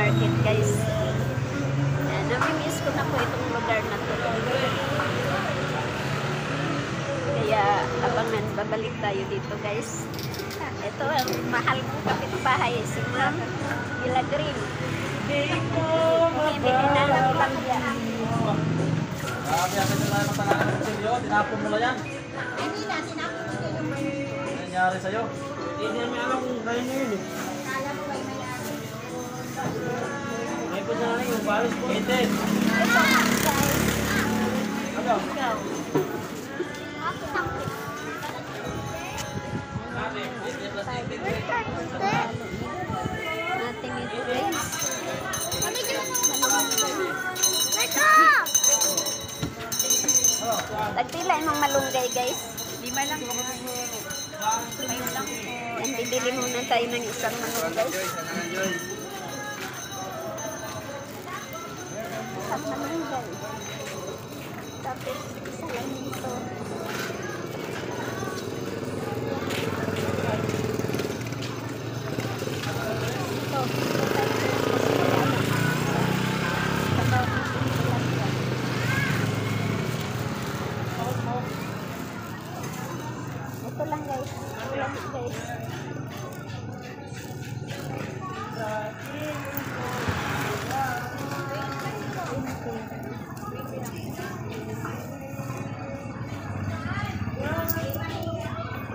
market guys. Namimiss ko na po itong lugar na to. Kaya abangan, babalik tayo dito guys. Ito ang mahal kong kapitbahay, si Ma'am Milagrin. Bumibili na ng lakya. Sabi na lang matalaan ng silyo, tinapon mo lang yan. Hindi na, tinapon ko yung may... Ano nangyari sa'yo? Hindi namin alam kung kaya nyo yun eh. Kala mo may may-ari. May na lang yung palis ko. Hindi. Ito guys. Ano? Ikaw. Natin ito guys. Tagpila yung malunggay guys. 5 lang. Ayun lang po. Yan, bibili muna tayo ng isang malunggay. Isang malunggay. Tapos isa lang dito. Ito. Ito lang guys. Ito lang guys.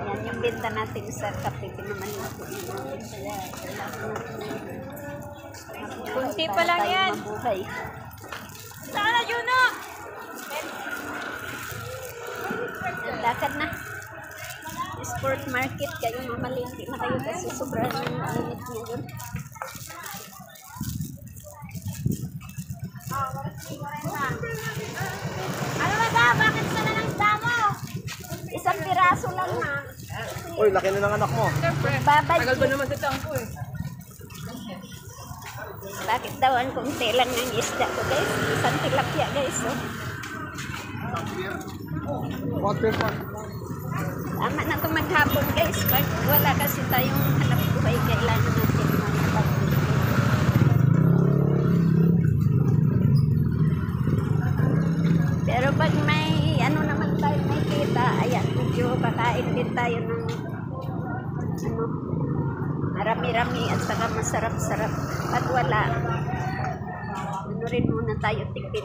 Yan yung benta natin sa kape. Naman natin. Kunti pa lang yan. Mabuhay. Saan na, Juno? Lakad na. Sport market kayo, mamalingki na kayo kasi sobrang init ngayon. Ano na ba? Bakit ka na ng damo? Isang piraso lang na. Uy, laki na ng anak mo. Babay. Tagal ba naman sa tangko eh? Bakit daw ang kunti lang ng isda ko guys? Isang tilapia guys. Oh. Tama na ito maghapon guys. Pag wala kasi tayong hanap buhay, kailangan natin manapag. Pero pag may ano naman tayo may kita, ayan, medyo kakain din tayo ng ano, marami-rami at saka masarap-sarap. Pag wala, ano rin muna tayo tipid.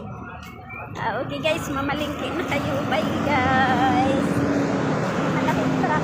Okay guys, mamalingki na kayo. Bye guys. Malaking truck.